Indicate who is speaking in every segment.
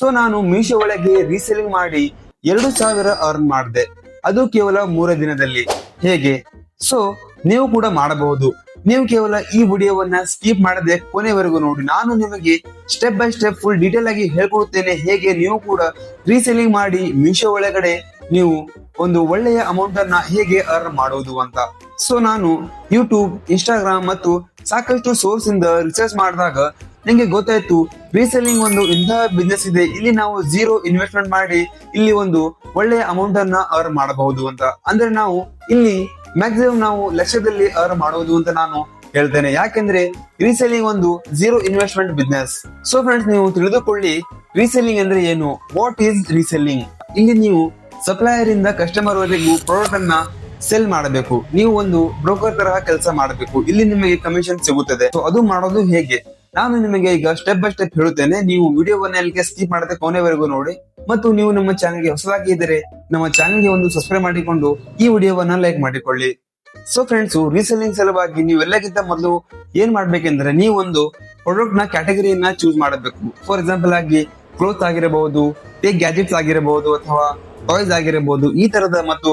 Speaker 1: So ನಾನು ಮೀಶೋ ಒಳಗೆ reselling ಮಾಡಿ 2,000 ಅರ್ನ್ ಮಾಡಿದೆ, ಅದು ಕೇವಲ 3 ದಿನದಲ್ಲಿ. ಹೇಗೆ? ಸೊ ನೀವು ಕೂಡ ಮಾಡಬಹುದು. ನೀವು ಕೇವಲ ಈ ವಿಡಿಯೋವನ್ನ ಸ್ಕಿಪ್ ಮಾಡದೆ ಕೊನೆವರೆಗೂ ನೋಡಿ. ನಾನು ನಿಮಗೆ step by step full detail ಆಗಿ ಹೇಳ್ಕೊಡುತ್ತೇನೆ ಹೇಗೆ ನೀವು ಕೂಡ ರೀಸೆಲಿಂಗ್ ಮಾಡಿ ಮೀಶೋ ಒಳಗಡೆ ನೀವು ಒಂದು ಒಳ್ಳೆಯ ಅಮೌಂಟ್ ಅನ್ನ ಹೇಗೆ ಅರ್ನ್ ಮಾಡುವುದು ಅಂತ. ಸೊ ನಾನು ಯೂಟ್ಯೂಬ್, ಇನ್ಸ್ಟಾಗ್ರಾಮ್ ಮತ್ತು ಸಾಕಷ್ಟು ಸೋರ್ಸ್ ಇಂದ ರಿಸರ್ಚ್ ಮಾಡಿದಾಗ ನಿಮಗೆ ಗೊತ್ತಾಯ್ತು ರೀಸೆಲ್ಲಿಂಗ್ ಒಂದು ಇಂತಹ ಬಿಸ್ನೆಸ್ ಇದೆ, ಇಲ್ಲಿ ನಾವು 0 ಇನ್ವೆಸ್ಟ್ಮೆಂಟ್ ಮಾಡಿ ಇಲ್ಲಿ ಒಂದು ಒಳ್ಳೆಯ ಅಮೌಂಟ್ ಅನ್ನ ಅರ್ನ್ ಮಾಡಬಹುದು ಅಂತ. ಅಂದ್ರೆ ನಾವು ಇಲ್ಲಿ ಮ್ಯಾಕ್ಸಿಮಮ್ ನಾವು ಲಕ್ಷದಲ್ಲಿ ಅರ್ನ್ ಮಾಡುವುದು ಅಂತ ನಾನು ಹೇಳ್ತೇನೆ. ಯಾಕೆಂದ್ರೆ ರೀಸೆಲ್ಲಿಂಗ್ ಒಂದು 0 ಇನ್ವೆಸ್ಟ್ಮೆಂಟ್ ಬಿಸ್ನೆಸ್. ಸೊ ಫ್ರೆಂಡ್ಸ್, ನೀವು ತಿಳಿದುಕೊಳ್ಳಿ ರೀಸೆಲ್ಲಿಂಗ್ ಅಂದ್ರೆ ಏನು, ವಾಟ್ ಈಸ್ ರೀಸೆಲ್ಲಿಂಗ್. ಇಲ್ಲಿ ನೀವು ಸಪ್ಲೈಯರ್ ಇಂದ ಕಸ್ಟಮರ್ ವರೆಗೂ ಪ್ರಾಡಕ್ಟ್ ಅನ್ನ ಸೆಲ್ ಮಾಡಬೇಕು. ನೀವು ಒಂದು ಬ್ರೋಕರ್ ತರಹ ಕೆಲಸ ಮಾಡಬೇಕು. ಇಲ್ಲಿ ನಿಮಗೆ ಕಮಿಷನ್ ಸಿಗುತ್ತದೆ. ಸೊ ಅದು ಮಾಡೋದು ಹೇಗೆ ನಾನು ನಿಮಗೆ ಈಗ ಸ್ಟೆಪ್ ಬೈ ಸ್ಟೆಪ್ ಹೇಳುತ್ತೇನೆ. ನೀವು ವಿಡಿಯೋವನ್ನ ಎಲ್ಲಿಗೆ ಸ್ಕಿಪ್ ಮಾಡದೆ ಕೊನೆವರೆಗೂ ನೋಡಿ. ಮತ್ತು ನೀವು ನಮ್ಮ ಚಾನೆಲ್ಗೆ ಹೊಸದಾಗಿ ಇದ್ದರೆ ನಮ್ಮ ಚಾನೆಲ್ಗೆ ಒಂದು ಸಬ್ಸ್ಕ್ರೈಬ್ ಮಾಡಿಕೊಂಡು ಈ ವಿಡಿಯೋವನ್ನ ಲೈಕ್ ಮಾಡಿಕೊಳ್ಳಿ. ಸೊ ಫ್ರೆಂಡ್ಸ್, ರೀಸೆಲ್ಲಿಂಗ್ ಸಲುವಾಗಿ ನೀವು ಎಲ್ಲಕ್ಕಿಂತ ಮೊದಲು ಏನ್ ಮಾಡ್ಬೇಕೆಂದ್ರೆ ನೀವು ಒಂದು ಪ್ರಾಡಕ್ಟ್ ನ ಕ್ಯಾಟಗರಿಯನ್ನ ಚೂಸ್ ಮಾಡಬೇಕು. ಫಾರ್ ಎಕ್ಸಾಂಪಲ್ ಆಗಿ ಕ್ಲೋತ್ ಆಗಿರಬಹುದು, ಟೇಕ್ ಗ್ಯಾಜೆಟ್ಸ್ ಆಗಿರಬಹುದು, ಅಥವಾ ಟಾಯ್ಸ್ ಆಗಿರಬಹುದು, ಈ ತರದ ಮತ್ತು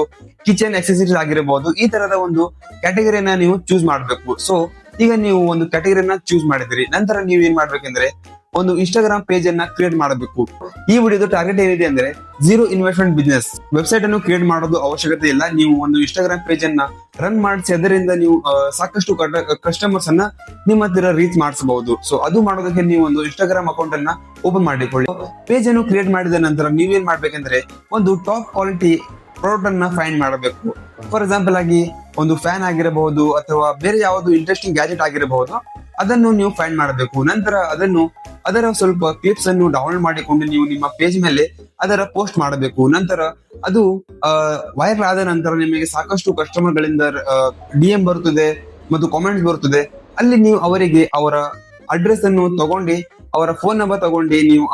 Speaker 1: ಕಿಚನ್ ಎಕ್ಸೆಸರೀಸ್ ಆಗಿರಬಹುದು, ಈ ತರದ ಒಂದು ಕ್ಯಾಟಗರಿಯನ್ನ ನೀವು ಚೂಸ್ ಮಾಡಬೇಕು. ಸೊ ಈಗ ನೀವು ಒಂದು ಕ್ಯಾಟಗರಿಯನ್ನ ಚೂಸ್ ಮಾಡಿದ್ರಿ, ನಂತರ ನೀವು ಏನ್ ಮಾಡ್ಬೇಕಂದ್ರೆ ಒಂದು ಇನ್ಸ್ಟಾಗ್ರಾಮ್ ಪೇಜ್ ಅನ್ನ ಕ್ರಿಯೇಟ್ ಮಾಡಬೇಕು. ಈ ವಿಡಿಯೋದ ಟಾರ್ಗೆಟ್ ಏನಿದೆ ಅಂದ್ರೆ 0 ಇನ್ವೆಸ್ಟ್ಮೆಂಟ್ ಬಿಸ್ನೆಸ್. ವೆಬ್ಸೈಟ್ ಅನ್ನು ಕ್ರಿಯೇಟ್ ಮಾಡೋದು ಅವಶ್ಯಕತೆ ಇಲ್ಲ. ನೀವು ಒಂದು ಇನ್ಸ್ಟಾಗ್ರಾಮ್ ಪೇಜ್ ಅನ್ನ ರನ್ ಮಾಡಿಸಿ ಅದರಿಂದ ನೀವು ಸಾಕಷ್ಟು ಕಸ್ಟಮರ್ಸ್ ಅನ್ನ ನಿಮ್ಮ ಹತ್ತಿರ ರೀಚ್ ಮಾಡಿಸಬಹುದು. ಸೊ ಅದು ಮಾಡೋದಕ್ಕೆ ನೀವು ಒಂದು ಇನ್ಸ್ಟಾಗ್ರಾಮ್ ಅಕೌಂಟ್ ಅನ್ನ ಓಪನ್ ಮಾಡಿಕೊಳ್ಳಿ. ಪೇಜ್ ಅನ್ನು ಕ್ರಿಯೇಟ್ ಮಾಡಿದ ನಂತರ ನೀವೇನ್ ಮಾಡ್ಬೇಕಂದ್ರೆ ಒಂದು ಟಾಪ್ ಕ್ವಾಲಿಟಿ ಪ್ರಾಡಕ್ಟ್ ಅನ್ನ ಫೈಂಡ್ ಮಾಡಬೇಕು. ಫಾರ್ ಎಕ್ಸಾಂಪಲ್ ಆಗಿ ಒಂದು ಫ್ಯಾನ್ ಆಗಿರಬಹುದು ಅಥವಾ ಬೇರೆ ಯಾವುದು ಇಂಟ್ರೆಸ್ಟಿಂಗ್ ಗ್ಯಾಜೆಟ್ ಆಗಿರಬಹುದು, ಅದನ್ನು ನೀವು ಫೈಂಡ್ ಮಾಡಬೇಕು. ನಂತರ ಅದರ ಸ್ವಲ್ಪ ಕ್ಲಿಪ್ಸ್ ಅನ್ನು ಡೌನ್ಲೋಡ್ ಮಾಡಿಕೊಂಡು ನೀವು ನಿಮ್ಮ ಪೇಜ್ ಮೇಲೆ ಅದರ ಪೋಸ್ಟ್ ಮಾಡಬೇಕು. ನಂತರ ಅದು ವೈರಲ್ ಆದ ನಂತರ ನಿಮಗೆ ಸಾಕಷ್ಟು ಕಸ್ಟಮರ್ ಗಳಿಂದ DM ಬರುತ್ತದೆ ಮತ್ತು ಕಾಮೆಂಟ್ಸ್ ಬರುತ್ತದೆ. ಅಲ್ಲಿ ನೀವು ಅವರಿಗೆ ಅವರ ಅಡ್ರೆಸ್ ಅನ್ನು ತಗೊಂಡು ಅವರ ಫೋನ್ ನಂಬರ್ ತಗೊಂಡು ನೀವು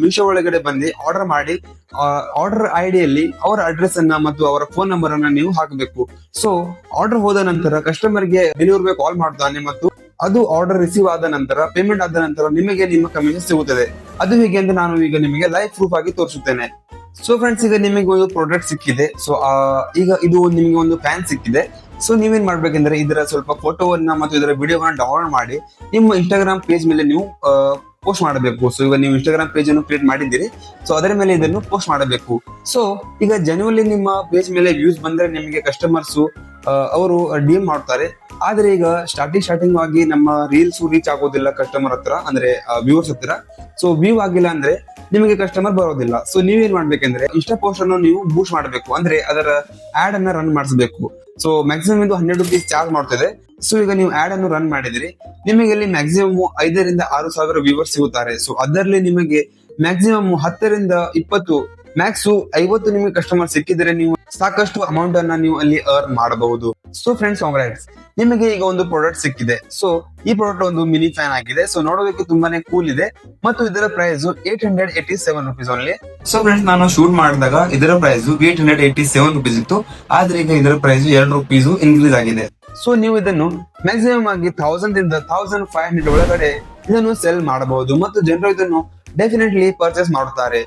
Speaker 1: ಮೀಶೋ ಒಳಗಡೆ ಬಂದು ಆರ್ಡರ್ ಮಾಡಿ ಆರ್ಡರ್ ಐಡಿಯಲ್ಲಿ ಅವರ ಅಡ್ರೆಸ್ ಅನ್ನ ಮತ್ತು ಅವರ ಫೋನ್ ನಂಬರ್ ಅನ್ನ ನೀವು ಹಾಕಬೇಕು. ಸೊ ಆರ್ಡರ್ ಹೋದ ನಂತರ ಕಸ್ಟಮರ್ ಗೆ ಡೆಲಿವರಿ ಬಾಯ್ ಕಾಲ್ ಮಾಡ್ತಾನೆ ಮತ್ತು ಅದು ಆರ್ಡರ್ ರಿಸೀವ್ ಆದ ನಂತರ ಪೇಮೆಂಟ್ ಆದ ನಂತರ ನಿಮಗೆ ನಿಮ್ಮ ಕಮಿಷನ್ ಸಿಗುತ್ತದೆ. ಅದು ಹೇಗೆ ಅಂತ ನಾನು ಈಗ ನಿಮಗೆ ಲೈವ್ ಪ್ರೂಫ್ ಆಗಿ ತೋರಿಸುತ್ತೇನೆ. ಸೊ ಫ್ರೆಂಡ್ಸ್, ಈಗ ನಿಮಗೆ ಒಂದು ಪ್ರಾಡಕ್ಟ್ ಸಿಕ್ಕಿದೆ. ಸೊ ಈಗ ಇದು ನಿಮಗೆ ಒಂದು ಫ್ಯಾನ್ ಸಿಕ್ಕಿದೆ. ಸೊ ನೀವೇನ್ ಮಾಡ್ಬೇಕಂದ್ರೆ ಇದರ ಸ್ವಲ್ಪ ಫೋಟೋವನ್ನ ಮತ್ತು ಇದರ ವಿಡಿಯೋವನ್ನ ಡೌನ್ಲೋಡ್ ಮಾಡಿ ನಿಮ್ಮ ಇನ್ಸ್ಟಾಗ್ರಾಮ್ ಪೇಜ್ ಮೇಲೆ ನೀವು ಪೋಸ್ಟ್ ಮಾಡಬೇಕು. ಸೊ ಈಗ ನೀವು ಇನ್ಸ್ಟಾಗ್ರಾಮ್ ಪೇಜ್ ಅನ್ನು ಕ್ರಿಯೇಟ್ ಮಾಡಿದ್ದೀರಿ, ಸೊ ಅದರ ಮೇಲೆ ಇದನ್ನು ಪೋಸ್ಟ್ ಮಾಡಬೇಕು. ಸೊ ಈಗ ಜನವಲಿ ನಿಮ್ಮ ಪೇಜ್ ಮೇಲೆ ವ್ಯೂಸ್ ಬಂದ್ರೆ ನಿಮಗೆ ಕಸ್ಟಮರ್ಸ್ ಅವರು DM ಮಾಡ್ತಾರೆ. ಆದ್ರೆ ಈಗ ಸ್ಟಾರ್ಟಿಂಗ್ ಆಗಿ ನಮ್ಮ ರೀಲ್ಸ್ ರೀಚ್ ಆಗೋದಿಲ್ಲ ಕಸ್ಟಮರ್ ಹತ್ರ, ಅಂದ್ರೆ ವ್ಯೂವರ್ಸ್ ಹತ್ರ. ಸೊ ವ್ಯೂ ಆಗಿಲ್ಲ ಅಂದ್ರೆ ನಿಮಗೆ ಕಸ್ಟಮರ್ ಬರೋದಿಲ್ಲ. ಸೊ ನೀವೇನ್ ಮಾಡ್ಬೇಕಂದ್ರೆ ಇನ್ಸ್ಟಾ ಪೋಸ್ಟ್ ಅನ್ನು ನೀವು ಬೂಸ್ಟ್ ಮಾಡಬೇಕು, ಅಂದ್ರೆ ಅದರ ಆಡ್ ಅನ್ನ ರನ್ ಮಾಡಿಸಬೇಕು. ಸೊ ಮ್ಯಾಕ್ಸಿಮಮ್ ಇದು 100 ರೂಪೀಸ್ ಚಾರ್ಜ್ ಮಾಡ್ತದೆ. ಸೊ ಈಗ ನೀವು ಆಡ್ ಅನ್ನು ರನ್ ಮಾಡಿದ್ರಿ, ನಿಮಗೆ ಇಲ್ಲಿ ಮ್ಯಾಕ್ಸಿಮಮ್ 5 ರಿಂದ 6 ಸಾವಿರ ವ್ಯೂವರ್ಸ್ ಸಿಗುತ್ತಾರೆ. ಸೊ ಅದರಲ್ಲಿ ನಿಮಗೆ ಮ್ಯಾಕ್ಸಿಮಮ್ 10 ರಿಂದ 20 ಮ್ಯಾಕ್ಸ್ 50 ನಿಮಗೆ ಕಸ್ಟಮರ್ ಸಿಕ್ಕಿದ್ರೆ ನೀವು ಸಾಕಷ್ಟು ಅಮೌಂಟ್ ಅನ್ನ ನೀವು ಅಲ್ಲಿ ಅರ್ನ್ ಮಾಡಬಹುದು. ಸೊ ಫ್ರೆಂಡ್ಸ್, ಕಾಂಗ್ರಾಟ್ಸ್, ನಿಮಗೆ ಈಗ ಒಂದು ಪ್ರಾಡಕ್ಟ್ ಸಿಕ್ಕಿದೆ. ಸೊ ಈ ಪ್ರಾಡಕ್ಟ್ ಒಂದು ಮಿನಿ ಫ್ಯಾನ್ ಆಗಿದೆ. ಸೊ ನೋಡೋದಕ್ಕೆ ತುಂಬಾನೇ ಕೂಲ್ ಇದೆ ಮತ್ತು ಇದರ price 887 rupees only. So friends, ನಾನು ಶೂಟ್ ಮಾಡಿದಾಗ ಇದರ ಪ್ರೈಸ್ 887 ರುಪೀಸ್ ಇತ್ತು. ಆದ್ರೆ ಈಗ ಇದರ ಪ್ರೈಸ್ 2 ರೂಪೀಸ್ ಇನ್ಕ್ರೀಸ್ ಆಗಿದೆ. ಸೊ ನೀವು ಇದನ್ನು ಮ್ಯಾಕ್ಸಿಮಮ್ ಆಗಿ 1000 ರಿಂದ 1500 ಒಳಗಡೆ ಇದನ್ನು ಸೆಲ್ ಮಾಡಬಹುದು ಮತ್ತು ಜನರು ಇದನ್ನು ಡೆಫಿನೆಟ್ಲಿ ಪರ್ಚೇಸ್ ಮಾಡುತ್ತಾರೆ.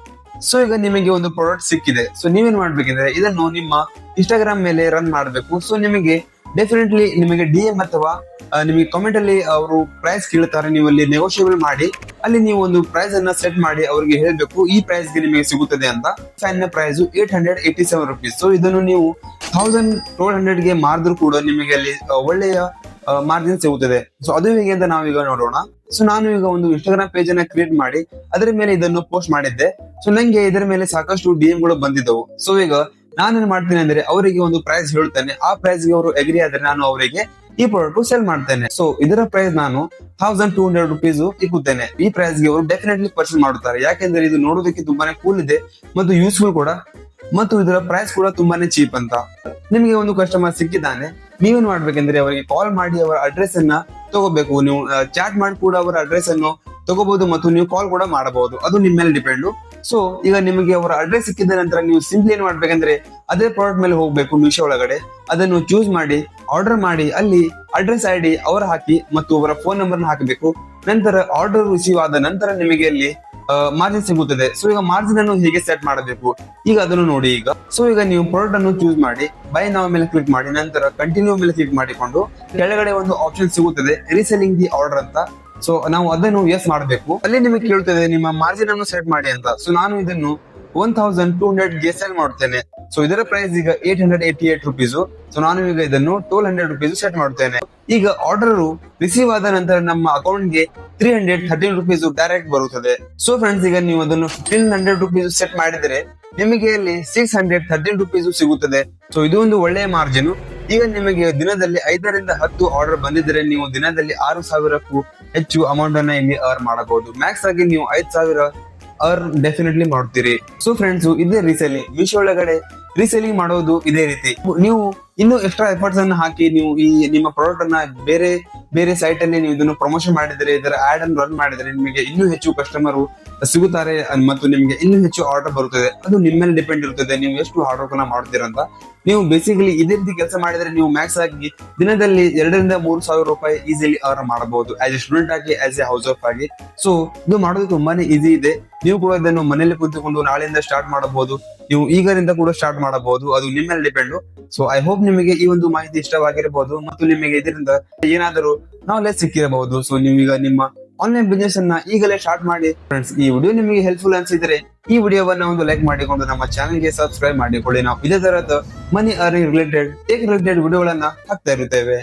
Speaker 1: ಸೊ ಈಗ ನಿಮಗೆ ಒಂದು ಪ್ರಾಡಕ್ಟ್ ಸಿಕ್ಕಿದೆ. ಸೊ ನೀವೇನ್ ಮಾಡ್ಬೇಕಂದ್ರೆ ಇದನ್ನು ನಿಮ್ಮ ಇನ್ಸ್ಟಾಗ್ರಾಮ್ ಮೇಲೆ ರನ್ ಮಾಡಬೇಕು. ಸೊ ನಿಮಗೆ ಡೆಫಿನೆಟ್ಲಿ ನಿಮಗೆ DM ಅಥವಾ ನಿಮಗೆ ಕಾಮೆಂಟ್ ಅಲ್ಲಿ ಅವರು ಪ್ರೈಸ್ ಕೇಳ್ತಾರೆ, ನೀವು ಅಲ್ಲಿ ನೆಗೋಷಿಯೇಬಲ್ ಮಾಡಿ ಅಲ್ಲಿ ನೀವು ಒಂದು ಪ್ರೈಸ್ ಅನ್ನ ಸೆಟ್ ಮಾಡಿ ಅವರಿಗೆ ಹೇಳ್ಬೇಕು ಈ ಪ್ರೈಸ್ ಗೆ ನಿಮಗೆ ಸಿಗುತ್ತದೆ ಅಂತ. ಫ್ಯಾನ್ ನ ಪ್ರೈಸ್ 887 ರುಪೀಸ್. ಸೊ ಇದನ್ನು ನೀವು 1200 ಗೆ ಮಾರಿದ್ರು ಕೂಡ ನಿಮಗೆ ಅಲ್ಲಿ ಒಳ್ಳೆಯ ಮಾರ್ಜಿನ್ ಸಿಗುತ್ತದೆ. ಸೊ ಅದು ಹೇಗೆ ಅಂತ ನಾವೀಗ ನೋಡೋಣ. ಸೊ ನಾನು ಈಗ ಒಂದು ಇನ್ಸ್ಟಾಗ್ರಾಮ್ ಪೇಜ್ ಅನ್ನ ಕ್ರಿಯೇಟ್ ಮಾಡಿ ಅದರ ಮೇಲೆ ಇದನ್ನು ಪೋಸ್ಟ್ ಮಾಡಿದ್ದೆ. ಸೊ ನಂಗೆ ಇದರ ಮೇಲೆ ಸಾಕಷ್ಟು DM ಗಳು ಬಂದಿದ್ದವು. ಸೊ ಈಗ ನಾನೇನ್ ಮಾಡ್ತೇನೆ ಅಂದ್ರೆ ಅವರಿಗೆ ಒಂದು ಪ್ರೈಸ್ ಹೇಳ್ತೇನೆ, ಆ ಪ್ರೈಸ್ ಗೆ ಅವರು ಅಗ್ರಿ ಆದ್ರೆ ನಾನು ಅವರಿಗೆ ಈ ಪ್ರಾಡಕ್ಟ್ ಸೆಲ್ ಮಾಡ್ತೇನೆ. ಸೊ ಇದರ ಪ್ರೈಸ್ ನಾನು 1200 ರುಪೀಸ್ ಇಕ್ಕುತ್ತೇನೆ. ಈ ಪ್ರೈಸ್ ಗೆ ಅವರು ಡೆಫಿನೆಟ್ಲಿ ಪರ್ಚೇಸ್ ಮಾಡುತ್ತಾರೆ. ಯಾಕೆಂದ್ರೆ ಇದು ನೋಡೋದಕ್ಕೆ ತುಂಬಾನೇ ಕೂಲ್ ಇದೆ ಮತ್ತು ಯೂಸ್ಫುಲ್ ಕೂಡ, ಮತ್ತು ಇದರ ಪ್ರೈಸ್ ಕೂಡ ತುಂಬಾನೇ ಚೀಪ್ ಅಂತ. ನಿಮಗೆ ಒಂದು ಕಸ್ಟಮರ್ ಸಿಕ್ಕಿದ್ದಾನೆ, ನೀವೇನ್ ಮಾಡ್ಬೇಕಂದ್ರೆ ಅವರಿಗೆ ಕಾಲ್ ಮಾಡಿ ಅವರ ಅಡ್ರೆಸ್ ಅನ್ನ ತಗೋಬೇಕು. ನೀವು ಚಾಟ್ ಮಾಡಿ ಕೂಡ ಅವರ ಅಡ್ರೆಸ್ ಅನ್ನು ತಗೋಬಹುದು ಮತ್ತು ನೀವು ಕಾಲ್ ಕೂಡ ಮಾಡಬಹುದು, ಅದು ನಿಮ್ಮ ಮೇಲೆ ಡಿಪೆಂಡ್. ಸೊ ಈಗ ನಿಮಗೆ ಅವರ ಅಡ್ರೆಸ್ ಸಿಕ್ಕಿದ ನಂತರ ನೀವು ಸಿಂಪ್ಲಿ ಏನ್ ಮಾಡ್ಬೇಕಂದ್ರೆ ಅದೇ ಪ್ರಾಡಕ್ಟ್ ಮೇಲೆ ಹೋಗ್ಬೇಕು, ಮೀಶೋ ಒಳಗಡೆ ಅದನ್ನು ಚೂಸ್ ಮಾಡಿ ಆರ್ಡರ್ ಮಾಡಿ ಅಲ್ಲಿ ಅಡ್ರೆಸ್ ID ಅವರ ಹಾಕಿ ಮತ್ತು ಅವರ ಫೋನ್ ನಂಬರ್ ಹಾಕಬೇಕು. ನಂತರ ಆರ್ಡರ್ ರಿಸೀವ್ ಆದ ನಂತರ ನಿಮಗೆ ಅಲ್ಲಿ ಮಾರ್ಜಿನ್ ಸಿಗುತ್ತದೆ. ಸೊ ಈಗ ಮಾರ್ಜಿನ್ ಅನ್ನು ಹೇಗೆ ಸೆಟ್ ಮಾಡಬೇಕು ಈಗ ಅದನ್ನು ನೋಡಿ. ಈಗ ಸೊ ಈಗ ನೀವು ಪ್ರಾಡಕ್ಟ್ ಅನ್ನು ಚೂಸ್ ಮಾಡಿ ಬೈ ನಾವ್ ಮೇಲೆ ಕ್ಲಿಕ್ ಮಾಡಿ, ನಂತರ ಕಂಟಿನ್ಯೂ ಮೇಲೆ ಕ್ಲಿಕ್ ಮಾಡಿಕೊಂಡು ಕೆಳಗಡೆ ಒಂದು ಆಪ್ಷನ್ ಸಿಗುತ್ತದೆ ರೀಸೆಲ್ಲಿಂಗ್ ದಿ ಆರ್ಡರ್ ಅಂತ. ಸೊ ನಾವು ಅದನ್ನು ಎಸ್ ಮಾಡಬೇಕು. ಅಲ್ಲಿ ನಿಮಗೆ ಕೇಳುತ್ತದೆ ನಿಮ್ಮ ಮಾರ್ಜಿನ್ ಅನ್ನು ಸೆಟ್ ಮಾಡಿ ಅಂತ. ಸೊ ನಾನು ಇದನ್ನು 1200 ಗೆ ಸೆಲ್ ಮಾಡುತ್ತೇನೆ. ಸೊ ಇದರ ಪ್ರೈಸ್ ಈಗ 888 ರುಪೀಸ್. ಸೊ ನಾನು ಈಗ ಇದನ್ನು 1200 ರುಪೀಸ್ ಸೆಟ್ ಮಾಡುತ್ತೇನೆ. ಈಗ ಆರ್ಡರ್ ರಿಸೀವ್ ಆದ ನಂತರ ನಮ್ಮ ಅಕೌಂಟ್ ಗೆ 313 ರುಪೀಸ್ ಡೈರೆಕ್ಟ್ ಬರುತ್ತದೆ. ಸೊ ಫ್ರೆಂಡ್ಸ್, ಈಗ ನೀವು ಅದನ್ನು 1500 ರುಪೀಸ್ ಸೆಟ್ ಮಾಡಿದರೆ ನಿಮಗೆ ಅಲ್ಲಿ 613 ರುಪೀಸ್ ಸಿಗುತ್ತದೆ. ಸೊ ಇದು ಒಂದು ಒಳ್ಳೆಯ ಮಾರ್ಜಿನ್. ಈಗ ನಿಮಗೆ ದಿನದಲ್ಲಿ 5 ರಿಂದ 10 ಆರ್ಡರ್ ಬಂದಿದ್ರೆ ನೀವು ದಿನದಲ್ಲಿ 6000ಕ್ಕೂ ಹೆಚ್ಚು ಅಮೌಂಟ್ ಅನ್ನ ಇಲ್ಲಿ ಅರ್ನ್ ಮಾಡಬಹುದು. ಮ್ಯಾಕ್ಸ್ ಆಗಿ ನೀವು 5000 ಅರ್ನ್ ಡೆಫಿನೆಟ್ಲಿ ಮಾಡ್ತೀರಿ. ಸೊ ಫ್ರೆಂಡ್ಸ್, ಇದೇ ರೀಸೆಲ್ಲಿಂಗ್. ಮೀಶೋ ಒಳಗಡೆ ರೀಸೆಲ್ಲಿಂಗ್ ಮಾಡೋದು ಇದೇ ರೀತಿ. ನೀವು ಇನ್ನೂ ಎಕ್ಸ್ಟ್ರಾ ಎಫರ್ಟ್ಸ್ ಅನ್ನು ಹಾಕಿ ನೀವು ಈ ನಿಮ್ಮ ಪ್ರಾಡಕ್ಟ್ ಅನ್ನ ಬೇರೆ ಬೇರೆ ಸೈಟ್ ಅಲ್ಲಿ ನೀವು ಇದನ್ನು ಪ್ರಮೋಷನ್ ಮಾಡಿದರೆ, ಇದರ ಆಡ್ ಅನ್ನು ರನ್ ಮಾಡಿದರೆ ನಿಮಗೆ ಇನ್ನೂ ಹೆಚ್ಚು ಕಸ್ಟಮರ್ ಸಿಗುತ್ತಾರೆ ಮತ್ತು ನಿಮಗೆ ಇನ್ನೂ ಹೆಚ್ಚು ಆರ್ಡರ್ ಬರುತ್ತದೆ. ಅದು ನಿಮ್ಮ ಮೇಲೆ ಡಿಪೆಂಡ್ ಇರುತ್ತದೆ ನೀವು ಎಷ್ಟು ಹಾರ್ಡ್ ವರ್ಕ್ ಅನ್ನ ಮಾಡ್ತೀರಂತ. ನೀವು ಬೇಸಿಕಲಿ ಇದೇ ರೀತಿ ಕೆಲಸ ಮಾಡಿದ್ರೆ ನೀವು ಮ್ಯಾಕ್ಸ್ ಆಗಿ ದಿನದಲ್ಲಿ 2 ರಿಂದ 3 ಸಾವಿರ ರೂಪಾಯಿ ಈಸಿಲಿ ಅರ್ನ್ ಮಾಡಬಹುದು, ಆಸ್ ಎ ಸ್ಟೂಡೆಂಟ್ ಆಗಿ, ಆಸ್ ಎ ಹೌಸ್ ವೈಫ್ ಆಗಿ. ಸೊ ಇದು ಮಾಡೋದು ತುಂಬಾನೇ ಈಸಿ ಇದೆ. ನೀವು ಕೂಡ ಇದನ್ನು ಮನೆಯಲ್ಲಿ ಕುಳಿತುಕೊಂಡು ನಾಳೆಯಿಂದ ಸ್ಟಾರ್ಟ್ ಮಾಡಬಹುದು. ನೀವು ಈಗರಿಂದ ಕೂಡ ಸ್ಟಾರ್ಟ್ ಮಾಡಬಹುದು, ಅದು ನಿಮ್ಮ ಮೇಲೆ ಡಿಪೆಂಡ್. ಸೊ ಐ ಹೋಪ್ ನಿಮಗೆ ಈ ಒಂದು ಮಾಹಿತಿ ಇಷ್ಟವಾಗಿರಬಹುದು ಮತ್ತು ನಿಮಗೆ ಇದರಿಂದ ಏನಾದರೂ ನಾಲೆಜ್ ಸಿಕ್ಕಿರಬಹುದು. ಸೊ ನೀವೀಗ ನಿಮ್ಮ ಆನ್ಲೈನ್ ಬಿಸ್ನೆಸ್ ಅನ್ನ ಈಗಲೇ ಸ್ಟಾರ್ಟ್ ಮಾಡಿ. ಫ್ರೆಂಡ್ಸ್, ಈ ವಿಡಿಯೋ ನಿಮಗೆ ಹೆಲ್ಪ್ಫುಲ್ ಅನ್ಸಿದ್ರೆ ಈ ವಿಡಿಯೋವನ್ನ ಒಂದು ಲೈಕ್ ಮಾಡಿಕೊಂಡು ನಮ್ಮ ಚಾನೆಲ್ ಗೆ ಸಬ್ಸ್ಕ್ರೈಬ್ ಮಾಡಿಕೊಳ್ಳಿ. ನಾವು ಇದೇ ತರಹದ ಮನಿ ಅರ್ನಿಂಗ್ ರಿಲೇಟೆಡ್ ವಿಡಿಯೋಗಳನ್ನ ಹಾಕ್ತಾ ಇರುತ್ತೇವೆ.